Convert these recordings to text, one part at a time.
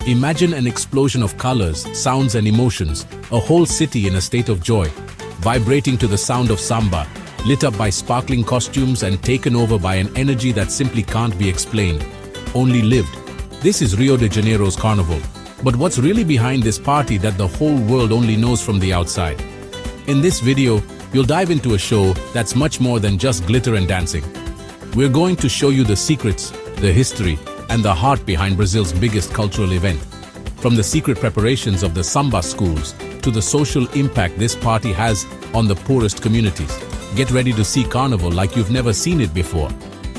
Imagine an explosion of colors, sounds and emotions, a whole city in a state of joy, vibrating to the sound of samba, lit up by sparkling costumes and taken over by an energy that simply can't be explained, only lived. This is Rio de Janeiro's Carnival. But what's really behind this party that the whole world only knows from the outside? In this video, you'll dive into a show that's much more than just glitter and dancing. We're going to show you the secrets, the history, and the heart behind Brazil's biggest cultural event. From the secret preparations of the samba schools to the social impact this party has on the poorest communities. Get ready to see Carnival like you've never seen it before.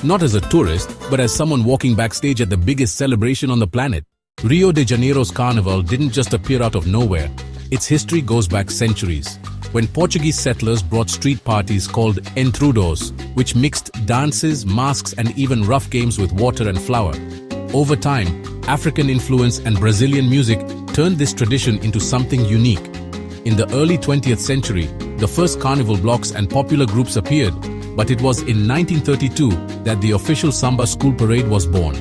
Not as a tourist, but as someone walking backstage at the biggest celebration on the planet. Rio de Janeiro's Carnival didn't just appear out of nowhere. Its history goes back centuries, when Portuguese settlers brought street parties called entrudos, which mixed dances, masks, and even rough games with water and flour. Over time, African influence and Brazilian music turned this tradition into something unique. In the early 20th century, the first carnival blocks and popular groups appeared, but it was in 1932 that the official samba school parade was born.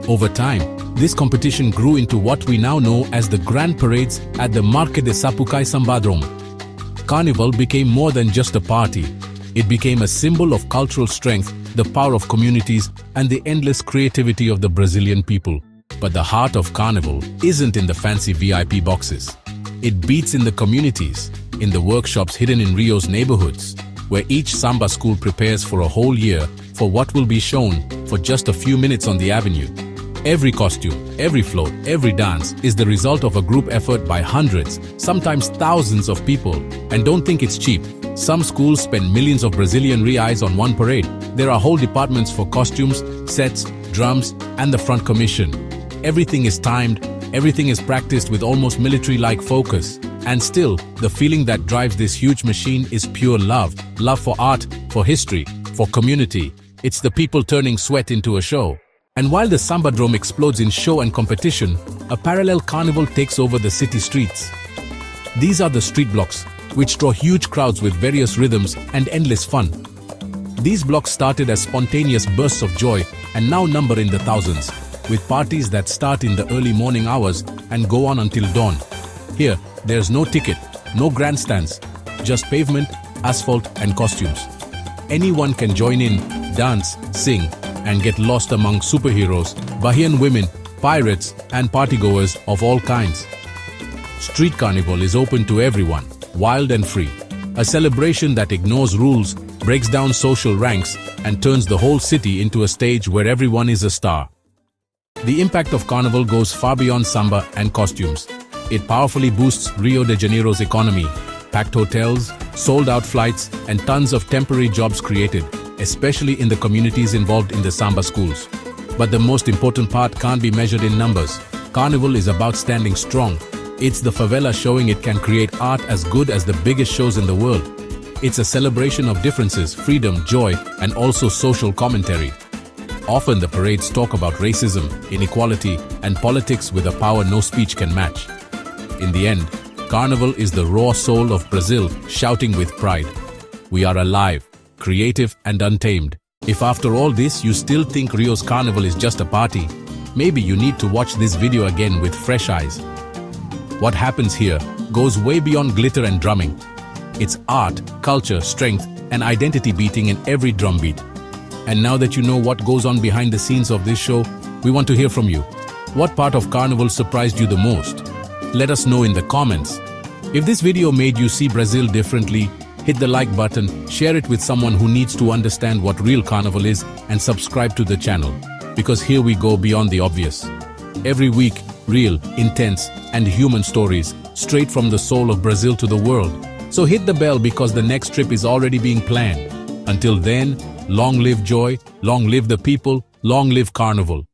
Over time, this competition grew into what we now know as the Grand Parades at the Marque de Sapucaí Sambadrome. Carnival became more than just a party. It became a symbol of cultural strength, the power of communities, and the endless creativity of the Brazilian people. But the heart of Carnival isn't in the fancy VIP boxes. It beats in the communities, in the workshops hidden in Rio's neighborhoods, where each samba school prepares for a whole year for what will be shown for just a few minutes on the avenue. Every costume, every float, every dance is the result of a group effort by hundreds, sometimes thousands of people. And don't think it's cheap. Some schools spend millions of Brazilian reais on one parade. There are whole departments for costumes, sets, drums, and the front commission. Everything is timed, everything is practiced with almost military-like focus. And still, the feeling that drives this huge machine is pure love. Love for art, for history, for community. It's the people turning sweat into a show. And while the Sambadrome explodes in show and competition, a parallel carnival takes over the city streets. These are the street blocks, which draw huge crowds with various rhythms and endless fun. These blocks started as spontaneous bursts of joy and now number in the thousands, with parties that start in the early morning hours and go on until dawn. Here, there's no ticket, no grandstands, just pavement, asphalt, and costumes. Anyone can join in, dance, sing, and get lost among superheroes, Bahian women, pirates, and partygoers of all kinds. Street Carnival is open to everyone, wild and free. A celebration that ignores rules, breaks down social ranks, and turns the whole city into a stage where everyone is a star. The impact of Carnival goes far beyond samba and costumes. It powerfully boosts Rio de Janeiro's economy. Packed hotels, sold-out flights, and tons of temporary jobs created, especially in the communities involved in the samba schools. But the most important part can't be measured in numbers. Carnival is about standing strong. It's the favela showing it can create art as good as the biggest shows in the world. It's a celebration of differences, freedom, joy, and also social commentary. Often the parades talk about racism, inequality, and politics with a power no speech can match. In the end, Carnival is the raw soul of Brazil shouting with pride. We are alive, creative and untamed. If after all this you still think Rio's Carnival is just a party, maybe you need to watch this video again with fresh eyes. What happens here goes way beyond glitter and drumming. It's art, culture, strength, and identity beating in every drumbeat. And now that you know what goes on behind the scenes of this show, we want to hear from you. What part of Carnival surprised you the most? Let us know in the comments. If this video made you see Brazil differently, hit the like button, share it with someone who needs to understand what real Carnival is, and subscribe to the channel. Because here we go beyond the obvious. Every week, real, intense, and human stories, straight from the soul of Brazil to the world. So hit the bell because the next trip is already being planned. Until then, long live joy, long live the people, long live Carnival.